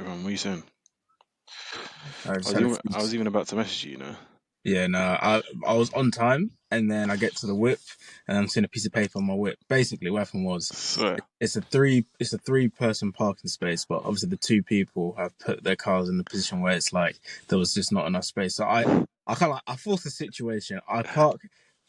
What are you saying? I just had a few. I was even about to message you, Yeah, no, I was on time, and then I get to the whip, and I'm seeing a piece of paper on my whip. Basically, what happened was, Swear. it's a 3-person parking space, but obviously the 2 people have put their cars in the position where it's like there was just not enough space. So I kind of I forced the situation. I park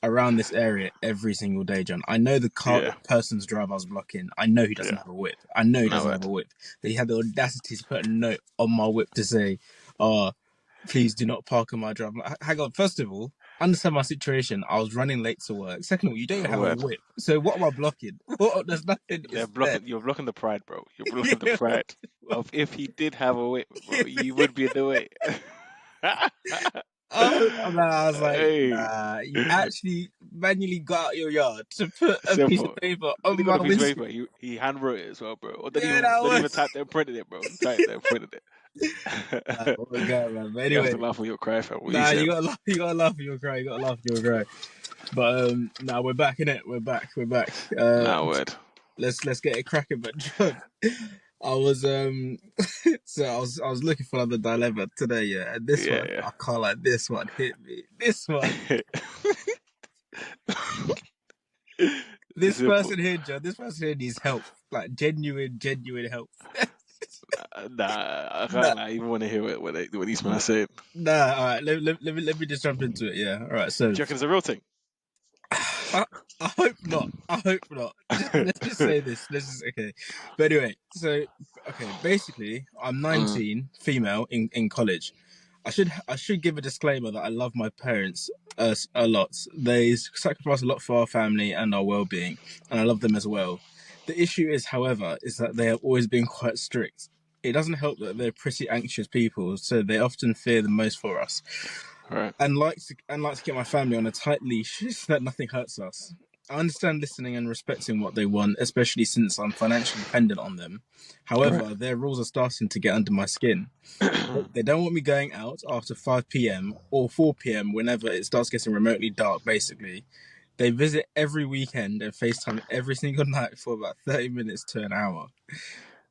around this area every single day, John. I know the Yeah, person's drive I was blocking. I know he doesn't yeah. have a whip. I know he No doesn't have word. a whip. But he had the audacity to put a note on my whip to say, "Oh, please do not park on my drive." I'm like, hang on, first of all, understand my situation. I was running late to work. Second of all, you don't even have a Word. whip. So what am I blocking? There's nothing. They're It's there. blocking. You're blocking the pride, bro. You're blocking the Yeah. pride of if he did have a whip, bro, you would be in the way. I was like, Hey, nah, you actually manually got out your yard to put a piece of simple. paper When he on got my a piece of windscreen. paper, he handwrote it as well, bro. Or Yeah, that don't even was. type there and printed it, bro. He typed there and printed Oh it. my god, man. But You have to anyway, laugh when you'll cry, fam. What you nah, said? you gotta laugh. You gotta laugh. You'll cry. You gotta laugh. You'll cry. But now we're back in it. We're back. We're back. Nah, word. Let's get it cracking. But John, I was so I was looking for another dilemma today, yeah, and this one Yeah, I can't like this one hit me. This one, yeah. this Simple. person here, John, this person here needs help, like genuine help. Nah, I Nah, can't lie. I even want to hear what these men are saying. nah. All right, let me just jump into it. Yeah, all right. So Do you reckon it's a real thing? I, I hope not. I hope not. Let's just say this. Let's just okay. But anyway, so okay, basically, I'm Mm, 19, female in college. I should give a disclaimer that I love my parents a lot. They sacrifice a lot for our family and our well-being, and I love them as well. The issue is, however, is that they have always been quite strict. It doesn't help that they're pretty anxious people, so they often fear the most for us, right. and like to keep my family on a tight leash so that nothing hurts us. I understand listening and respecting what they want, especially since I'm financially dependent on them. Right. However, their rules are starting to get under my skin. They don't want me going out after 5 p.m. or 4 p.m. whenever it starts getting remotely dark, basically. They visit every weekend and FaceTime every single night for about 30 minutes to an hour.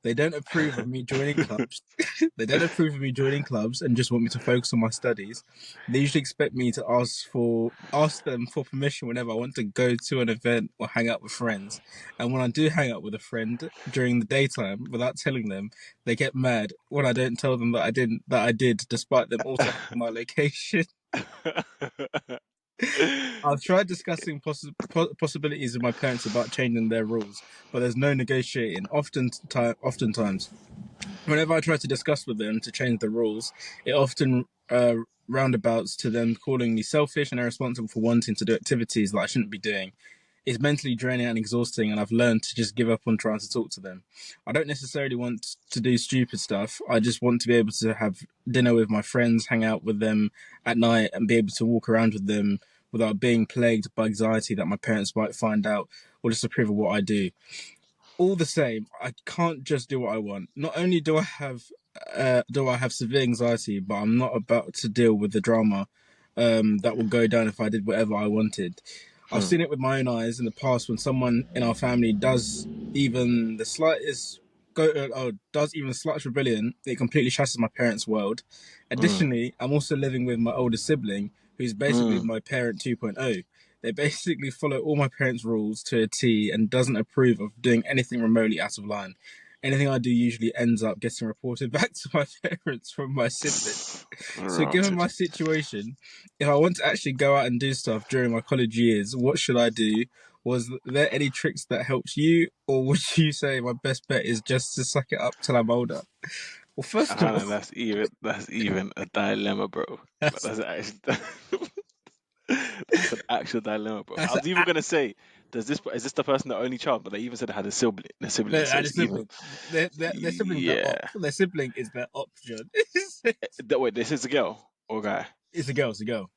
They don't approve of me joining clubs. They don't approve of me joining clubs and just want me to focus on my studies. They usually expect me to ask them for permission whenever I want to go to an event or hang out with friends. And when I do hang out with a friend during the daytime without telling them, they get mad when I don't tell them that I did, despite them also having my location. I've tried discussing possibilities with my parents about changing their rules, but there's no negotiating. Oftentimes, whenever I try to discuss with them to change the rules, it often roundabouts to them calling me selfish and irresponsible for wanting to do activities that I shouldn't be doing. It's mentally draining and exhausting, and I've learned to just give up on trying to talk to them. I don't necessarily want to do stupid stuff. I just want to be able to have dinner with my friends, hang out with them at night, and be able to walk around with them without being plagued by anxiety that my parents might find out or disapprove of what I do. All the same, I can't just do what I want. Not only do I have severe anxiety, but I'm not about to deal with the drama that will go down if I did whatever I wanted. I've Hmm. seen it with my own eyes in the past when someone in our family does even the slightest does even the slightest rebellion, it completely shatters my parents' world. Mm, Additionally, I'm also living with my older sibling, who's basically mm. my parent 2.0. They basically follow all my parents' rules to a T and doesn't approve of doing anything remotely out of line. Anything I do usually ends up getting reported back to my parents from my sibling. So, given Rotted. my situation, if I want to actually go out and do stuff during my college years, what should I do? Was there any tricks that helped you, or would you say my best bet is just to suck it up till I'm older? Well, first of all, That's even a dilemma, bro. But that's that's actually that's an actual dilemma, bro. I that's was even gonna say, is this the person that only child? But they even said it had a sibling, so and a it's even sibling. Their siblings are yeah. op. Their sibling is their option. Wait, this is a girl or guy? It's a girl. It's a girl.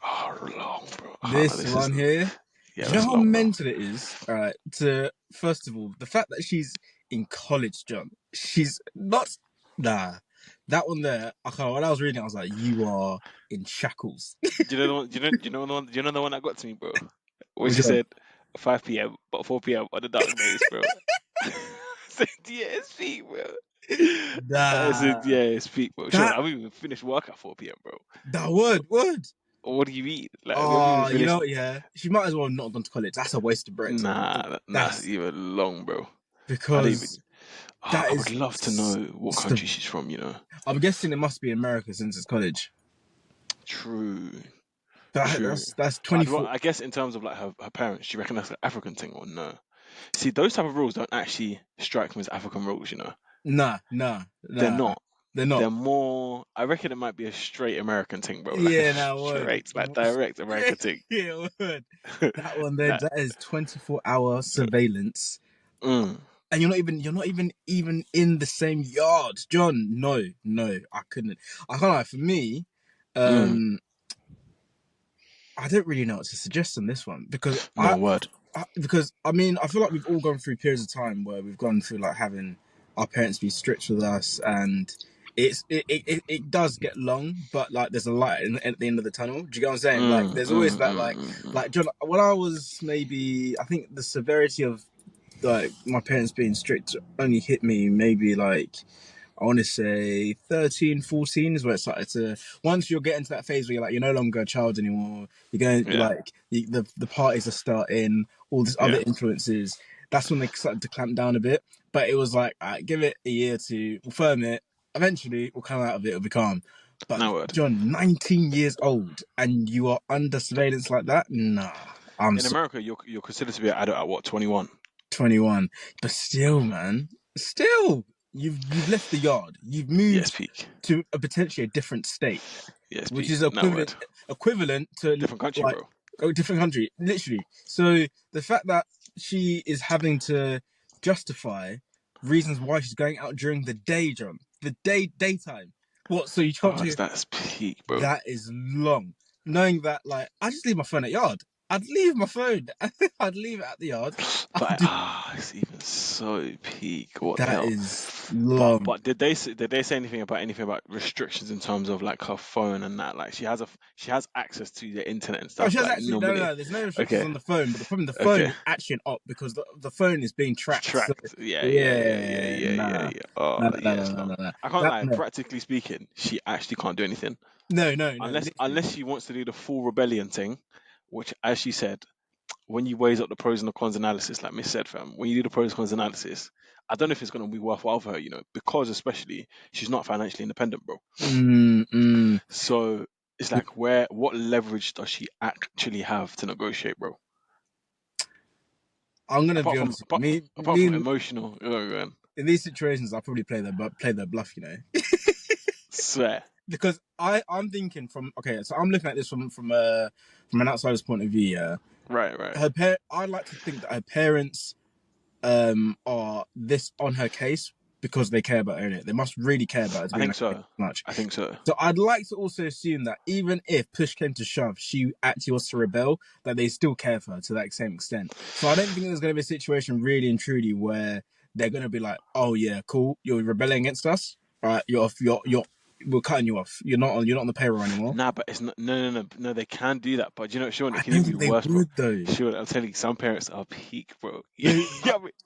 Oh, long, bro. I can't lie, This this is one here. yeah, Do you know that's how long, bro. mental it is? All right. To first of all, the fact that she's in college, John. She's not. Nah. That one there. Okay, when I was reading, it, I was like, "You are in shackles." Do you know the one? Do you know the one that got to me, bro? When Which she one? said 5 p.m. but 4 p.m. on the dark days, bro. Said DSP, bro. As in, Nah, yeah, speak, bro. Sean, I that haven't even finished work at 4 p.m., bro. that What, would. what do you mean? Like, we haven't even Oh, you finished. know, yeah. She might as well not have gone to college. That's a waste of bread. Nah, that's That's even long, bro. I don't even. because that I would is. love to know what s- country she's from. I'm guessing it must be America since it's college. True, That, true. that's But 24. I guess in terms of like her parents, do you reckon that's an African thing or no? See, those type of rules don't actually strike me as African rules. They're Nah. not. They're not. They're more. I reckon it might be a straight American thing, bro. Like a Yeah, that would. straight, like direct Yeah, American thing. it would. That one there, That. that is 24-hour surveillance. Mm, And you're not even in the same yard. John, no, I couldn't. I can't lie, for me, mm. um, I don't really know what to suggest on this one because No word. I mean I feel like we've all gone through periods of time where we've gone through like having our parents be strict with us, and it does get long, but like there's a light at the end of the tunnel. Do you get what I'm saying? Like there's always that like John, when I was maybe, I think the severity of like my parents being strict only hit me maybe like, I want to say 13, 14 is where it started to. Once you're getting to that phase where you're like, you're no longer a child anymore. You're going, Yeah, like, the parties are starting, all these other yeah. influences. That's when they started to clamp down a bit. But it was like, give it a year to firm it. Eventually, we'll come out of it, it'll be calm. But No word. John, 19 years old, and you are under surveillance like that? Nah, I'm In so America, you're considered to be an adult at what, 21? 21. But still, man, still, you've left the yard. You've Yes, moved peak. to potentially a different state, Yes, which peak. is No word. equivalent to Different country, like bro. a different country, literally. So the fact that she is having to justify reasons why she's going out during the day, John, the daytime. What? So you can't Oh, do that's peak, bro. that? Is long. Knowing that, like, I just leave my phone at yard. I'd leave my phone. I'd leave it at the yard. I'd But do, it's even so peak. What the that hell? is But long. did they say anything about restrictions in terms of like her phone and that? Like she has access to the internet and Oh, she stuff. has Like actually no, no, normally. no. There's no restrictions Okay. on the phone, but the problem, the phone Okay. is actually an op because the phone is being tracked. So Tracked. yeah, Yeah, nah, yeah. Oh, no, no, no, yeah, no, it's no, long. no, no. I can't That lie. no, Practically speaking, she actually can't do anything no, unless literally. she wants to do the full rebellion thing, which, as she said, when you weighs up the pros and the cons analysis, like Miss said, fam, when you do the pros and cons analysis, I don't know if it's going to be worthwhile for her, because especially she's not financially independent, bro. Mm, mm. So it's like, what leverage does she actually have to negotiate, bro? I'm gonna Apart be from honest. apart, Me, apart me, from emotional, in these situations, I probably play their bluff. swear, Because I'm thinking from, okay, so I'm looking at this from an outsider's point of view. Yeah, right. I'd like to think that her parents are this on her case because they care about her. Innit? They must really care about her to I be on think her case so. so much. I think so. So I'd like to also assume that even if push came to shove, she actually was to rebel, that they still care for her to that same extent. So I don't think there's going to be a situation really and truly where they're going to be like, "Oh yeah, cool, you're rebelling against us. All right, you're off. We're cutting you off. You're not on the payroll anymore." Nah, but it's not. No. They can do that, but Sean, it I can don't even be think they worse, bro. would though. Sean, I'm telling you, some parents are peak, bro. They,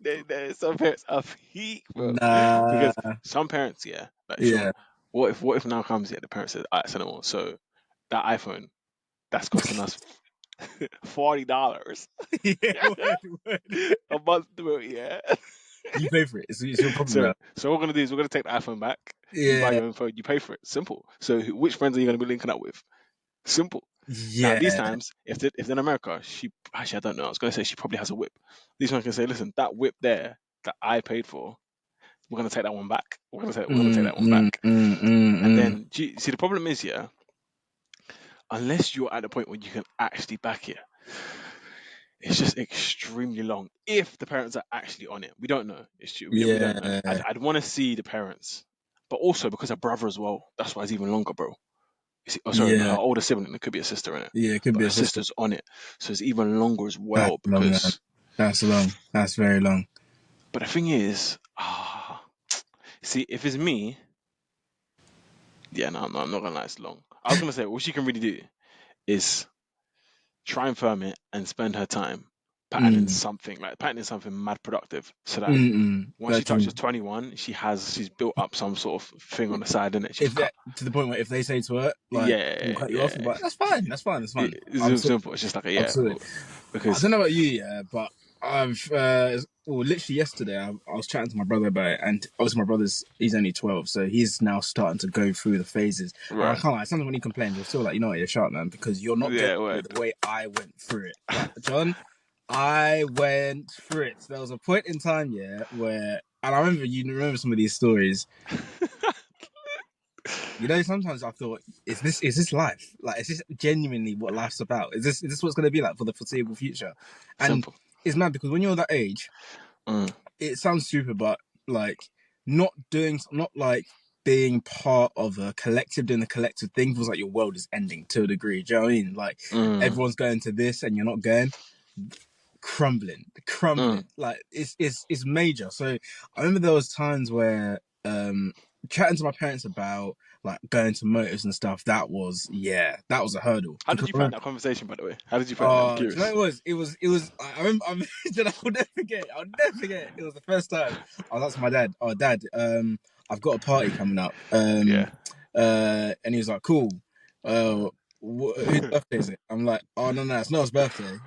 Yeah, some parents are peak, bro. nah, Because some parents, yeah, like Sean, yeah, what if now comes here, the parent says, "All right, send them all." So that iPhone that's costing us $40 yeah, word. a month, bro. Yeah. You pay for it. It's your problem So now. what we're gonna do is we're gonna take the iPhone back. You buy Yeah, your own phone, you pay for it. Simple. So which friends are you gonna be linking up with? Simple. Now these yeah, times, if they're in America, she actually I don't know. I was gonna say she probably has a whip. These ones can say, listen, that whip there that I paid for, we're gonna take that one back. We're gonna take that one back. And mm. then see the problem is, yeah, unless you're at the point where you can actually back it, it's just extremely long. If the parents are actually on it, we don't know. It's true. We don't know. Yeah, I'd want to see the parents, but also because her brother as well. That's why it's even longer, bro. Sorry, her yeah, older sibling. It could be a sister in it, yeah. It could but be her a system. sister's on it, so it's even longer as That's well. long, man. Because, That's long. That's very long. but the thing is, see, if it's me, yeah, no, I'm not gonna lie, it's long. I was gonna say, what she can really do is try and firm it and spend her time. patterning something mad productive, so that once Very she true. touches 21, she's built up some sort of thing on the side, innit? She's If cut. that to the point where if they say to her like we'll Yeah, cut you off, yeah. you're like that's fine, that's fine, that's fine. I'm It's sorry, simple. It's just like I'm yeah, sorry. I because don't know about you, yeah, but I've well, literally yesterday I was chatting to my brother about it, and obviously my he's only 12, so he's now starting to go through the phases. And I right. can't lie, sometimes when he complains, you're still like, you know what, you're sharp, man, because you're not going Yeah, through word. it the way I went through it. Like John, I went through it. There was a point in time, yeah, where, and I remember you remember some of these stories. You know, sometimes I thought, is this life? Like, is this genuinely what life's about? Is this what's going to be like for the foreseeable future? And Simple. it's mad because when you're that age, Mm, it sounds stupid, but like not like being part of a collective, doing the collective thing feels like your world is ending to a degree. Do you know what I mean? Like mm, everyone's going to this and you're not going, mm. crumbling. Like it's major. So I remember there was times where chatting to my parents about like going to motives and stuff, that was a hurdle. How did Because you I find remember, that conversation, by the way? How did you find it? I'm do you know curious. what it was? It was. I remember. I'll never forget. I'll never forget. It was the first time I was asking my dad. Oh, Dad, I've got a party coming up. Yeah. And he was like, cool. Whose birthday is it? I'm like, oh no, it's not his birthday.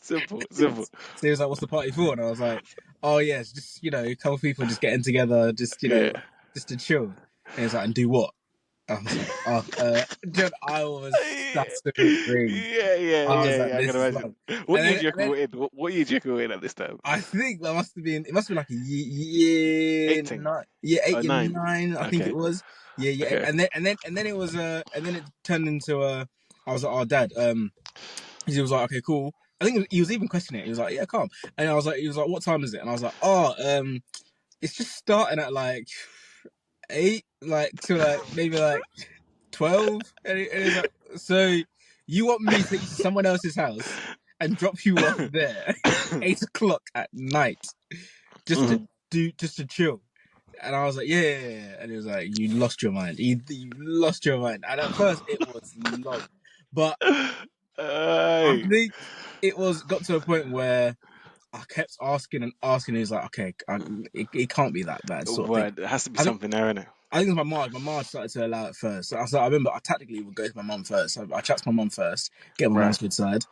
Simple, simple. So he was like, what's the party for? And I was like, oh yeah, it's just a couple of people just getting together, just Yeah. just to chill. And he was like, and do what? I was like, oh, John, I was stuttering. I was like, Yeah. I can this is imagine. love. What year And do you reckon then we're in? What year do you reckon we're in at this time? I think that must have been, it must have been like a year 18. nine, year eight, year 9. nine, I think it Okay. was. Yeah. Okay. And then it was, and then it turned into I was like, oh, Dad, he was like, okay, cool. I think he was even questioning it. He was like, yeah, calm. And he was like, what time is it? And I was like, oh, it's just starting at like 8, like to like maybe like 12. And he's like, so you want me to take you to someone else's house and drop you off there 8 o'clock at night just to Mhm. just to chill? And I was like, yeah. And he was like, you lost your mind. You lost your mind. And at first it was long, but I Hey. think it got to a point where I kept asking and asking. He's like, okay, it can't be that bad, sort of thing. Word. There has to be I think something there, innit? I think it's my mom. My mom started to allow it first. So I remember I tactically would go to my mom first. So I chat to my mom first, get my Right. mom's good side.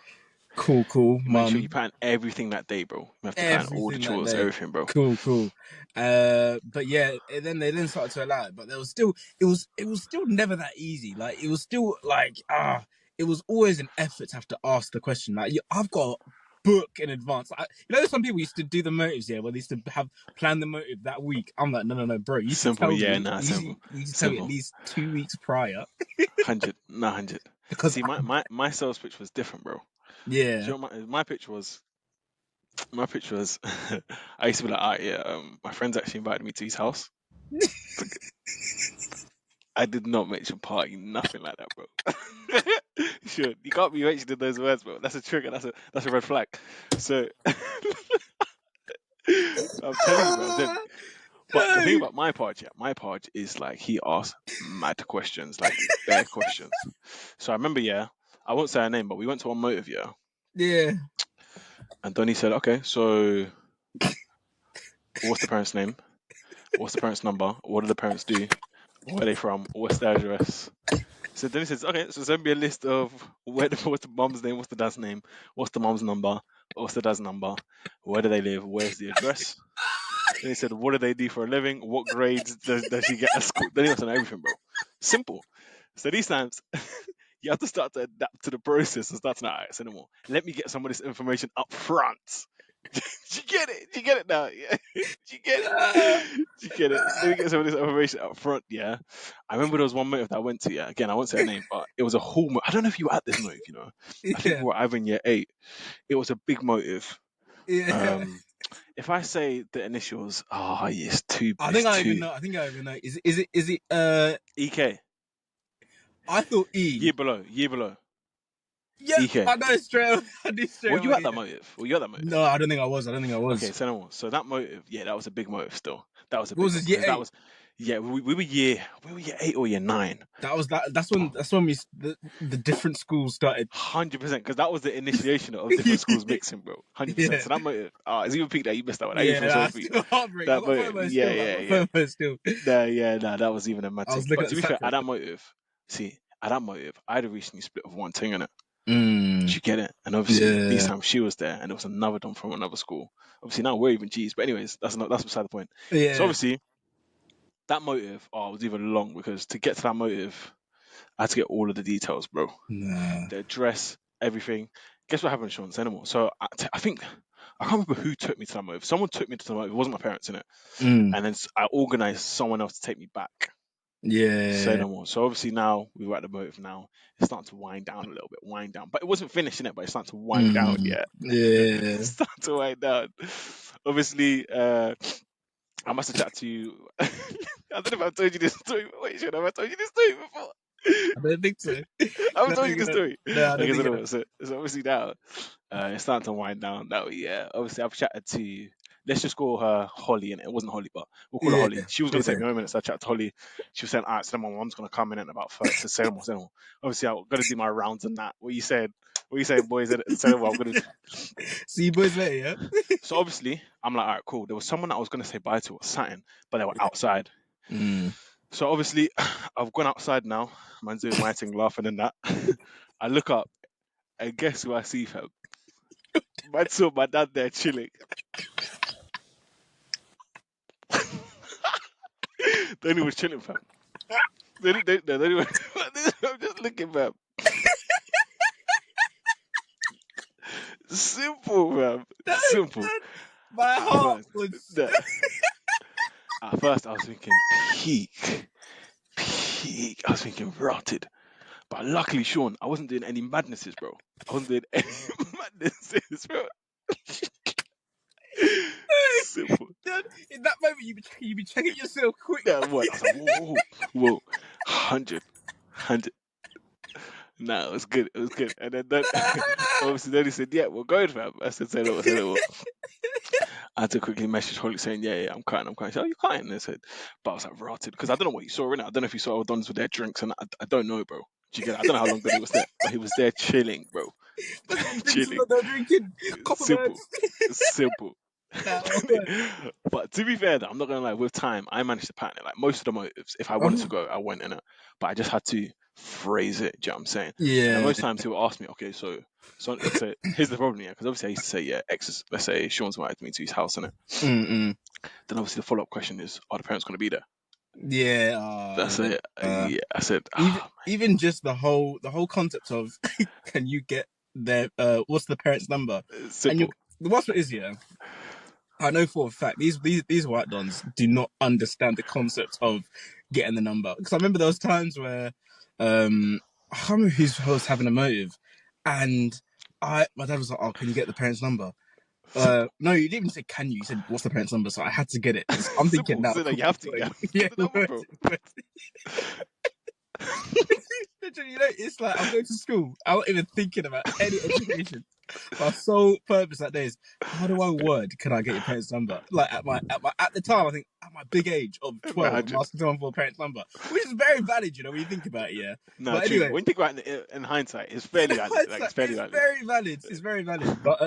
Cool, You make sure you mum. plan everything that day, bro. You have to plan all the Everything that chores, day. everything, bro. Cool. But yeah, then they started to allow it, but there was still it was still never that easy. Like it was still like it was always an effort to have to ask the question. Like I've got to book in advance. Some people used to do the motives, yeah, where they used to have plan the motive that week. I'm like, no, bro. You used to Simple, tell yeah, me. nah, simple. You used to tell me at Simple. least 2 weeks prior 100, nah, 100. because See, my sales pitch was different, bro. Do yeah, you know what my pitch was? My pitch was, I used to be like, all right, yeah, my friend's actually invited me to his house. I did not mention party, nothing like that, bro. Sure, you can't be mentioning those words, bro. That's a trigger. That's a red flag. So I'm telling you, bro. Then, but the thing about my part is like he asked mad questions, like bare questions. So I remember, yeah, I won't say her name, but we went to one motive, yeah, yeah. and Donny said, okay, so what's the parents' name? What's the parents' number? What do the parents do? Where are they from? What's their address? So then he says, okay, so send me a list of what's the mom's name, what's the dad's name, what's the mom's number, what's the dad's number, where do they live, where's the address? Then he said, what do they do for a living? What grades does she get at school? Then he was on everything, bro. Simple. So these times, you have to start to adapt to the process and start to, not right, anymore. Let me get some of this information up front. You get it? You get it now? Yeah. You get it? You get it? Let me get some of this information up front. Yeah. I remember there was one motive that I went to. Yeah. Again, I won't say her name, but it was a whole. I don't know if you were at this motive. I think Yeah, we were either in year 8. It was a big motive. yeah. If I say the initials, it's too. I It's think I even too. know. I think I even know. Is it? EK. I thought Year E. below. Year below. Yeah, EK. I know straight away. I knew straight Were you at away. that Yeah. motive? Were you at that No, motive? I don't think I was. I don't think I Okay, was. so no more. So that motive, yeah, that was a big motive still. That was a What big was one this? Year because that eight. was Yeah, we were year 8 or year 9. That's when the different schools started. 100%, because that was the initiation of different schools mixing, bro. 100%. Yeah, So that motive, it's even peak that you missed that one. That even yeah, feels so that's peak. still heartbreak. I That got motive, FOMO yeah, still. I yeah, got yeah. FOMO still. Nah, that was even a mad I was thing. looking But at to the be fair, saccharin. at that motive, I'd have recently split with one thing in it. Do Mm, you get it? And obviously, these yeah, times she was there, and there was another dom from another school. Obviously, now we're even G's. But anyways, that's beside the point. So yeah. obviously, that motive, was even long because to get to that motive, I had to get all of the details, bro. Nah. The address, everything. Guess what happened, Sean? Say no more. So I think I can't remember who took me to that motive. Someone took me to the motive. It wasn't my parents in it, Mm, and then I organized someone else to take me back. Say yeah. no more. So obviously now we were at the motive. Now it's starting to wind down a little bit, wind down. But it wasn't finishing it, but it's starting to wind down. Mm, Yeah, yeah. it's starting to wind down. Obviously, I must have chatted to you. I don't know if I've told you this story. Wait, Sean, have I told you this story before? I don't think so. I've No, told you the story. no, I don't Okay, so, think no, so obviously now it's starting to wind down. That yeah, obviously I've chatted to. Let's just call her Holly, and it wasn't Holly, but we'll call her yeah, Holly. She was gonna take yeah. me home, and so I chatted to Holly. She was saying, "Alright, so then my mom's gonna come in at about 30 to Selma, Selma." Obviously, I'm gonna do my rounds and that. What you saying, boys? At Selma, I'm gonna. See you boys later, yeah? So obviously, I'm like, alright, cool. There was someone that I was gonna say bye to or something, but they were outside. Mm. So obviously, I've gone outside now. Man's doing my thing, laughing and that. I look up, and guess who I see, fam? Man saw my dad there chilling. Then he was chilling, fam. Then he was, I'm just looking, fam. Simple, fam. Simple. My At heart first, was. nah, at first I was thinking peak. I was thinking rotted. But luckily, Sean, I wasn't doing any madnesses, bro. I wasn't doing any madnesses, bro. Simple. Dad, in that moment, you be checking yourself quick. Yeah, what? I was like, whoa. 100. No, it was good. It was good. And then obviously then he said, "Yeah, we're going, fam." I said, Say no more." I had to quickly message Holly saying, "Yeah, I'm crying. She said, "Oh, you crying?" And I said, but I was like rotted because I don't know what you saw in it. I don't know if you saw all dons with their drinks, and I don't know, bro. Do you get it? I don't know how long that he was there, but he was there chilling, bro, That's what drinks chilling. they're drinking. Simple, Copperbergs. simple. Nah, what? But to be fair, though, I'm not gonna lie. With time, I managed to pattern it. Like most of the motives, if I wanted to Oh, go, I went in it. But I just had to phrase it. Do you know what I'm saying? And then yeah. most times he will ask me, okay, so let's say here's the problem, yeah, because obviously I used to say, yeah, let's say Sean's invited me to his house, innit? Mm-mm. Then obviously the follow up question is, are the parents gonna be there? Yeah. That's Yeah. it. Yeah, I said, Even just the whole concept of can you get their what's the parent's number? And simple. the worst part is, yeah, I know for a fact these white dons do not understand the concept of getting the number. Because I remember there was times where I can't remember who was having a motive, and my dad was like, "Oh, can you get the parent's number?" Simple. No, you didn't even say can you. You said what's the parent's number, so I had to get it. So I'm thinking Simple. now, So that cool, you word. have to Yeah, get the number, word, bro. word. Literally, it's like I'm going to school. I'm not even thinking about any education. My sole purpose that day is how do I word can I get your parents' number? Like at the time, I think at my big age of 12, I'm 100. asking someone for a parent's number, which is very valid, when you think about it, yeah. Nah, But true. anyway, When you think about it in hindsight, it's in fairly valid. Like hindsight, it's fairly it's valid. very valid. It's very valid. But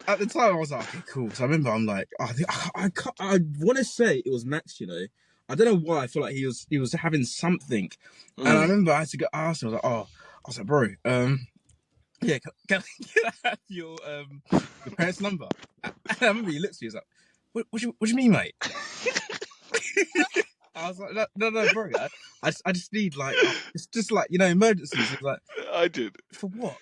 at the time, I was like, okay, cool. So I remember I'm like, oh, I want to say it was Max. I don't know why. I feel like he was having something, and I Mm. remember I had to go ask him. I was like, bro, yeah, can I have your parents' number? And I remember he looked at me. He was like, what do you mean, mate? I was like, no, bro. I just need like, it's just like emergencies. He was like, I did. for what?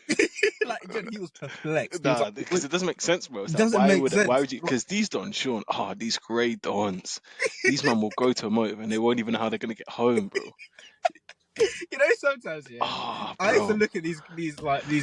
Like, he was perplexed. He was Nah, like, because it doesn't make sense, bro. It's it like doesn't make why sense. would you? Because these dons, Sean, these grey dons, these men will go to a motive and they won't even know how they're gonna get home, bro. Sometimes, yeah. I used to Bro, look at these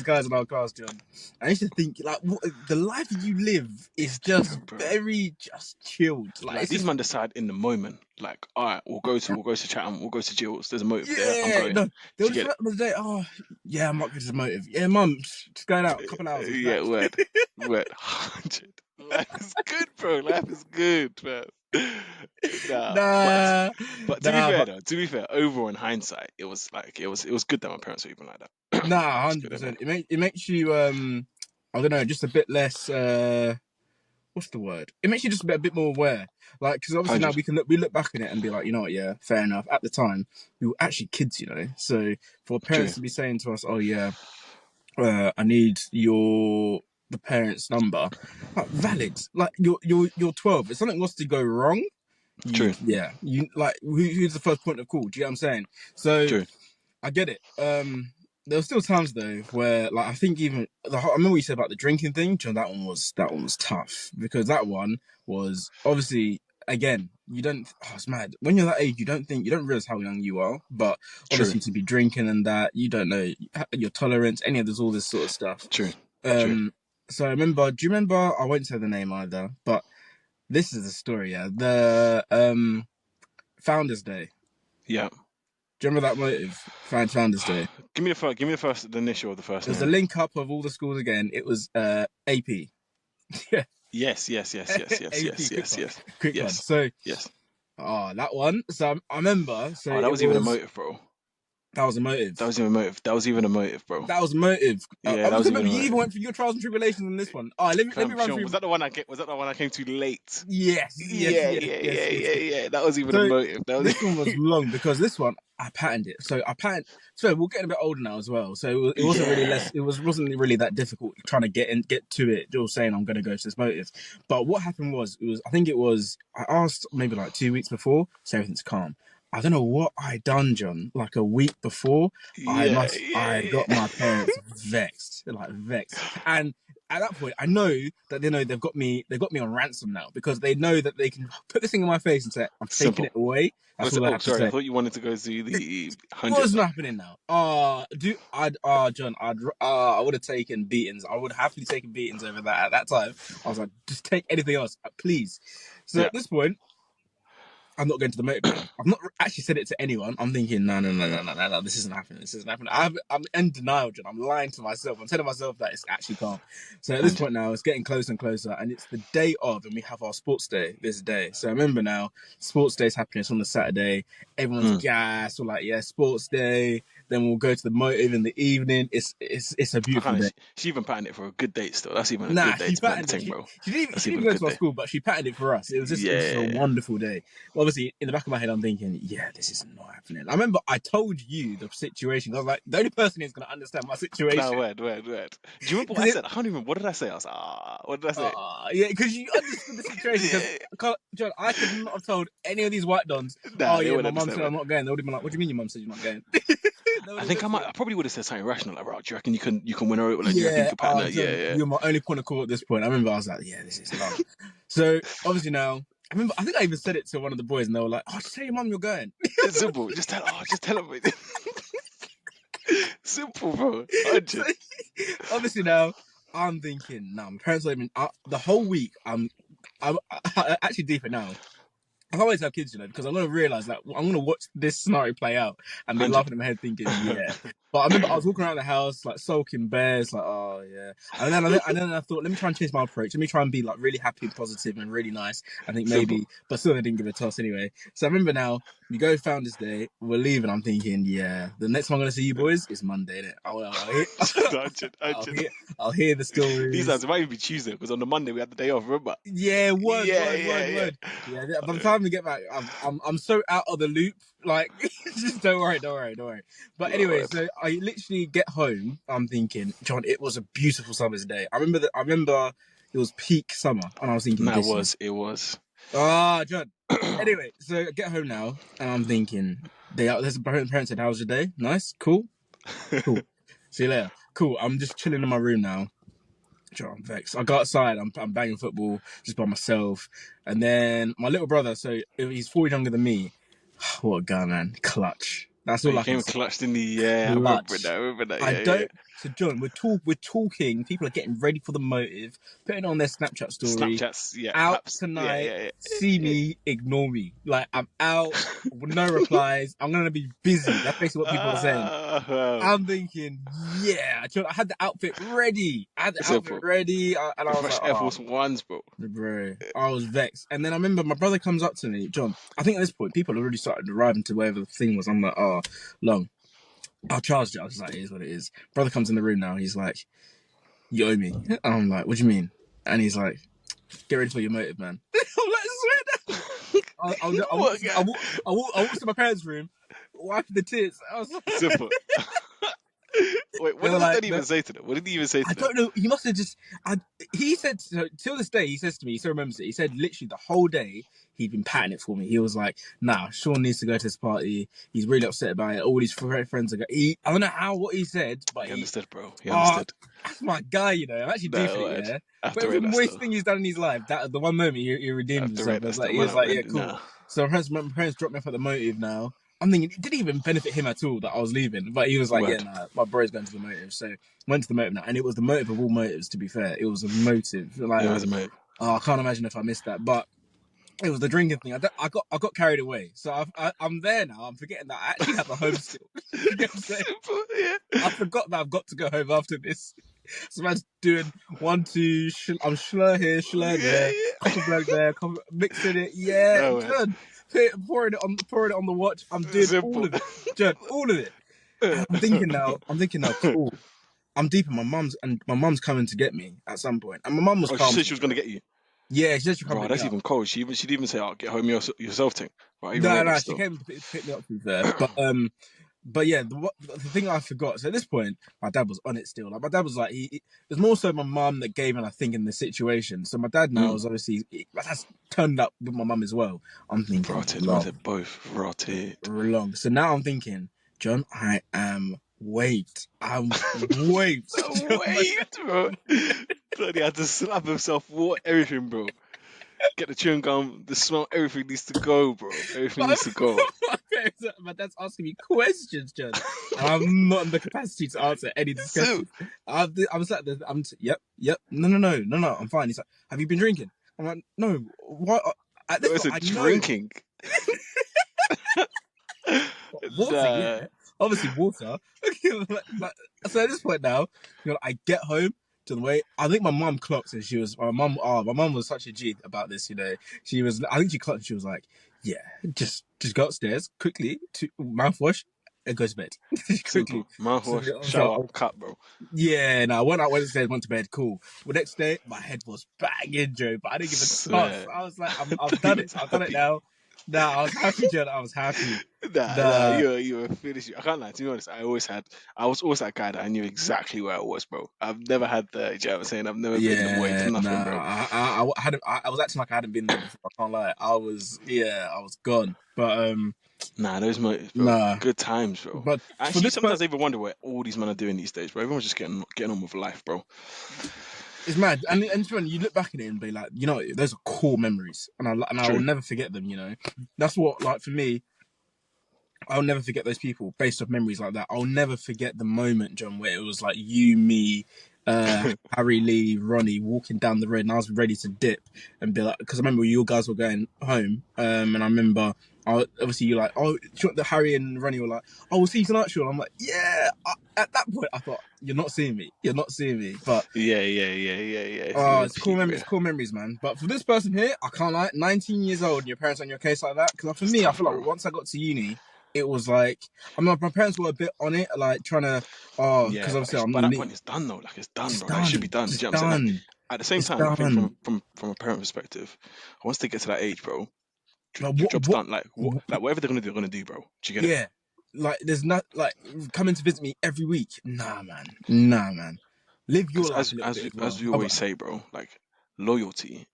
guys in our class, John. I used to think like, what, the life you live is it's just different, bro. very just chilled. Like Like it's these just men decide in the moment, like, all right, we'll go to Chatham, we'll go to Jill's. There's a motive there. I'm yeah, going. no. They Do were you just get like the other day. Oh, yeah, I'm not good as a motive. Yeah, mum, just going out, a it? couple hours, I'll be Yeah, back. word. 100. Life is good, bro. Life is good, man. Nah, Nah, but to be nah, fair but though, to be fair, overall in hindsight, it was like it was good that my parents were even like that. nah, It's hundred good, innit? percent. It makes you I don't know, just a bit less what's the word? It makes you just a bit more aware. Like, because obviously now 100. we look back on it and be like, you know what, yeah, fair enough. At the time, we were actually kids, you know. So for True, parents to be saying to us, oh yeah, I need the parents' number, like valid. Like you're 12. If something was to go wrong, true, you like who's the first point of call? Do you know what I'm saying? So true, I get it. There were still times though where, like, I think even I remember what you said about the drinking thing. John, that one was tough because that one was obviously again you don't. Oh, it's mad when you're that age. You don't realize how young you are, but true, obviously to be drinking and that you don't know your tolerance, any of this, all this sort of stuff. true, true. Um, so I remember. Do you remember? I won't say the name either, but this is the story. Yeah, the Founders Day. Yeah. Do you remember that motive? Founders Day. Give me the initial of the It first was a name. link up of all the schools again. It was AP. Yeah, Yes, yes, yes, yes, yes, AP. yes, Quick yes, one, yes, quick one. yes, So, yes. that one. So I remember. So Oh, that it was even a was motive, bro. that was a That motive. was even a motive. That was even a motive, bro. That was a motive. Yeah, I that was was even remember a you even motive. went through your trials and tribulations in this one. Oh, let me Fam, run Sean, was through. that the one was that the one I came to late? Yes, yes, Yeah, yes, yeah, yes, yeah, yes, yeah, yes. yeah. That was even a So motive. That was this one was long because this one I patterned it. So I patterned. So we're getting a bit older now as well. So it wasn't really yeah. less. Wasn't really that difficult trying to get to it. Just saying I'm going to go to this motive. But what happened was I think it was I asked maybe like 2 weeks before, so everything's calm. I don't know what I done, John. Like a week before, Yeah, I yeah, got my parents vexed, like vexed, and at that point, I know that they've got me on ransom now because they know that they can put this thing in my face and say, I'm taking Simple. it away. That's all I Oh, have to sorry. I say. thought you wanted to go to the 100. What's not happening now? John, I would have taken beatings. I would have happily taken beatings over that. At that time, I was like, just take anything else, please. So Yeah. at this point, I'm not going to the motive now. I've not actually said it to anyone. I'm thinking, no, this isn't happening. This isn't happening. I'm in denial, John. I'm lying to myself. I'm telling myself that it's actually calm. So at this 100. point now, it's getting closer and closer, and it's the day of, and we have our sports day this day. So I remember now, sports day's happening. It's on the Saturday. Everyone's Mm. gassed. We're like, yeah, sports day. Then we'll go to the motive in the evening. It's a I beautiful can't. day. She even patterned it for a good date still. That's even a Nah, good day she to pattern the patterned it. thing, bro. That's She even didn't a even go good to our day. school, but she patterned it for us. It was just a Yeah. wonderful day. Well, obviously, in the back of my head, I'm thinking, yeah, this is not happening. I remember I told you the situation. I was like, the only person who's going to understand my No, situation. word. Do you remember what Because I said? I can't even. What did I say? I was like, what did I say? yeah, because you understood the situation. Because, Yeah. John, I could not have told any of these white dons, oh, Nah, they yeah, wouldn't my mum understand, said man. I'm not going. They would have been like, what do you mean your mum said you're not going? They would I have think been so. I probably would have said something rational like, right, do you reckon you can win her over? Like, do you reckon you Yeah, can pattern her? Yeah, John, yeah. you're my only point of call at this point. I remember I was like, yeah, this is long. So obviously now, I think I even said it to one of the boys, and they were like, "Oh, just tell your mum you're going." It's simple. Just tell her. Mate. Simple, bro. So 100. obviously now, I'm thinking, nah, my parents are even the whole week. I actually deep it now. I always have kids, you know, because I'm going to realize that I'm going to watch this scenario play out and be 100. laughing in my head thinking, yeah. But I remember I was walking around the house, like sulking bears, like, oh, yeah. And then I thought, let me try and change my approach. Let me try and be like really happy and positive and really nice. I think Simple. maybe, but still, they didn't give a toss anyway. So I remember now, we go Founders Day, we're leaving. I'm thinking, yeah, the next time I'm going to see you boys is Monday, innit? 100. I'll 100. hear, I'll hear the These stories. times it might even be Tuesday because on the Monday we had the day off. Remember? Yeah, Yeah, yeah, yeah. Yeah, by the time we get back, I'm so out of the loop. Like, just don't worry. But No anyway, word. so I literally get home. I'm thinking, John, it was a beautiful summer's day. I remember it was peak summer, and I was thinking, No, this is it was. John. Anyway, so I get home now, and I'm thinking, there's a parent said, "How was your day? Nice, cool. See you later. Cool. I'm just chilling in my room now. I'm vexed. I go outside. I'm banging football just by myself, and then my little brother. So he's 4 years younger than me. What a guy, man! Clutch. That's Oh, all you I can came say. clutched in the yeah. I remember that. Clutch. I remember that. I Yeah, yeah, don't. yeah. So John, we're talking. People are getting ready for the motive, putting on their Snapchat story. Snapchats, yeah, Out paps, yeah, tonight. yeah, See me, ignore me. Like I'm out with no replies. I'm gonna be busy. That's basically what people are saying. Well, I'm thinking, yeah. I had the outfit ready. simple. And I was Fresh like, Air oh, Force Ones, bro. bro. I was vexed. And then I remember my brother comes up to me, John. I think at this point, people already started arriving to wherever the thing was. I'm like, oh, long. I'll charge it. I was like, it is what it is. Brother comes in the room now. He's like, you owe me. And I'm like, what do you mean? And he's like, get ready for your motive, man. I'm like, swear down. What, guy? I walked to my parents' room, wiping the tears. I was like, Simple. Wait, they what were did his like, dad even say to them? What did he even say I to them? don't know. He must have just. He said till this day. He says to me. He still remembers it. He said literally the whole day he'd been patting it for me. He was like, "Nah, Sean needs to go to this party. He's really upset about it. All his friends are going." I don't know what he said, but He understood, bro. He oh, understood. that's my guy. You know, I'm actually deep No, in it. word. Yeah, I have but to it was rate the that worst still. thing he's done in his life. That the one moment he I redeemed have to rate himself. I that was like, still. he Man, was like, man, yeah, cool. nah. So my parents dropped me off at the motive now. I'm thinking it didn't even benefit him at all that I was leaving. But he was like, yeah, Word. nah, my bro's going to the motive. So went to the motive now. And it was the motive of all motives, to be fair. It was a motive. Like, It was a move. I can't imagine if I missed that. But it was the drinking thing. I got carried away. So I'm there now. I'm forgetting that I actually have a home still. You get what I'm saying? Simple, yeah. I forgot that I've got to go home after this. So man's doing 1, 2, I'm slur here, slur there, Yeah, Copperberg there, mixing it. Yeah, no, man. John, pouring it on the watch. I'm doing all Simple. of it, John, all of it. And I'm thinking now, cool. I'm deep in my mum's coming to get me at some point. And my mum was Oh, she calm said to she me, was gonna bro. get you, Yeah, she said she'd come bro. pick me That's up. even cold. She'd even say, "Oh, get home yourself, thing." Bro, even No, rate that she still. came to pick me up to be fair. But yeah, the thing I forgot. So at this point, my dad was on it still. Like my dad was like, it was more so my mum that gave in, I think, in the situation. So my dad now Mm. is obviously my dad's turned up with my mum as well. I'm thinking Rotted, man. long, Said both rotted. long. So now I'm thinking, John, I am waved. I'm waved. No way, bro. Bloody had to slap himself. What everything, bro. Get the chewing gum. The smell. Everything needs to go, bro. Everything needs to go. My dad's asking me questions, John, and I'm not in the capacity to answer any of these So, questions. I was like, yep, no, I'm fine. He's like, have you been drinking? I'm like, no. What? At this I point, said I know drinking. water. Nah. Yeah, obviously water. but so at this point now, I get home. To the way I think my mum clocked and she was my mum was such a G about this, She was I think she clocked and she was like, yeah, just go upstairs quickly to mouthwash and go to bed. Quickly. Simple. So Mouthwash, shower, cut, bro. yeah, no, I went upstairs, went to bed, cool. The next day my head was banging, Joe, but I didn't give a toss. Swear. I was like, I've He done it. was I've done it happy. now. Nah, I was happy, Joe. I was happy. Nah, Nah, you were finished. I can't lie. To be honest, I was always that guy that I knew exactly where I was, bro. I've never had the, you know what I'm saying? I've never been the way for yeah, nothing, nah. bro. I was acting like I hadn't been there before. I can't lie. I was gone. But Nah, those motives, bro. nah. Good times, bro. But for Actually, this sometimes person, I even wonder what all these men are doing these days, bro. Everyone's just getting on with life, bro. it's mad. And it's funny, you look back at it and be like, those are core memories, and I will True. never forget them. That's what, like, for me. I'll never forget those people based off memories like that. I'll never forget the moment, John, where it was like you, me, Harry, Lee, Ronnie walking down the road, and I was ready to dip and be like, because I remember you guys were going home, and I remember, obviously you're like, oh, the Harry and Ronnie were like, oh, we'll see you tonight, Sean. I'm like, yeah. At that point, I thought, you're not seeing me, but Yeah. oh, it's cool Loyalty, memories, bro. cool memories, man. But for this person here, I can't lie. 19 years old, and your parents on your case like that. Because for It's me, I tough, feel like bro. once I got to uni, it was like my parents were a bit on it, like trying to, Yeah, because but obviously I'm by not that neat. point, it's done though. Like it's done, It's bro. Like it should be done. done. Do It's you know what I'm saying? Like done. at the same It's time, I think done. from a parent perspective, once they get to that age, bro, Like your what? job's What? done. Like whatever they're gonna do, bro. Do you get it? Yeah. Like there's not like coming to visit me every week. Nah, man. Nah, man. Live Because your life a little bit as as well. we always say, bro, like loyalty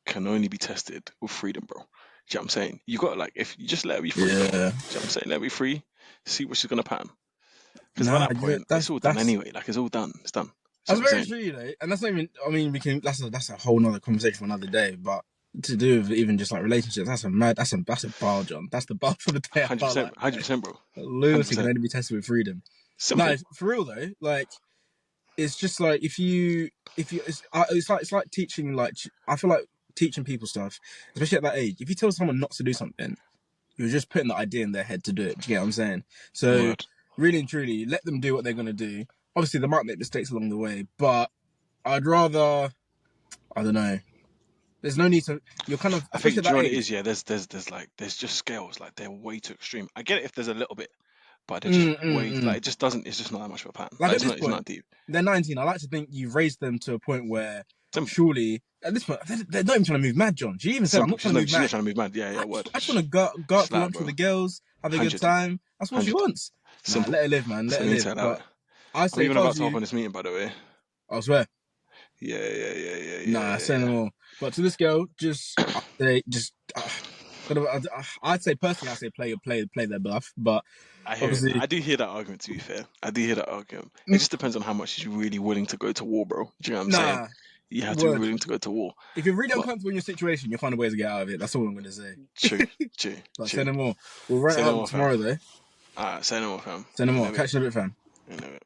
can only be tested with freedom, bro. Do you know what I'm saying? You got like if you just let her be free, bro. Do you know Yeah. what I'm saying? Let her be free. See what she's gonna pattern. Because by Nah. that Yeah. point, it's all done anyway. Like it's all done. It's done. See That's what I'm very saying? true, and that's not even. I mean, we can. That's a whole nother conversation for another day. But to do with even just like relationships, that's a bar, John. That's the bar for the day. I Hundred can't percent, lie. 100%, bro. Hundred Loyalty can percent. only be tested with freedom. No, Simple. for real though. Like it's just like if you it's like teaching, like I feel like teaching people stuff, especially at that age. If you tell someone not to do something, you're just putting the idea in their head to do it. Do you get what I'm saying? So Word. really and truly, let them do what they're gonna do. Obviously, they might make mistakes along the way, but I'd rather, I don't know. There's no need to. You're kind of, I especially think, at do you that know what it age. is? Yeah, there's just scales, like they're way too extreme. I get it if there's a little bit, but they're just Mm, mm, way, mm. like it just doesn't. It's just not that much of a pattern. Like Like at this it's point, not deep. they're 19. I like to think you've raised them to a point where Simple, surely at this point they're not even trying to move mad, John. She even said, "I'm simple. not trying to move She's not mad. trying to move mad. Yeah, I yeah. just, Word. I just want to go out Just for like, lunch with bro, the girls, have a good 100, time. That's what she 100. wants. Nah, Simple. let her live, man. That's Let what her I need live." to allow But it. I I'm say, if even I about was to hop you, on this meeting, by the way. I swear, Yeah, yeah, yeah, yeah, yeah, nah, yeah, say no yeah. more. But to this girl, just I say, just. I'd say personally, I say play their bluff, but I hear it. obviously, I do hear that argument. To be fair, I do hear that argument. It mm, just depends on how much she's really willing to go to war, bro. Do you know what I'm saying? nah, You have to be word. willing to go to war. If you're really But uncomfortable in your situation, you'll find a way to get out of it. That's all I'm going to say. true, true, But say true. no more. We'll run Say it no out more, fam. tomorrow, though. Alright, say no more, fam. Say no In more. a bit. Catch you in a bit, fam. In a bit.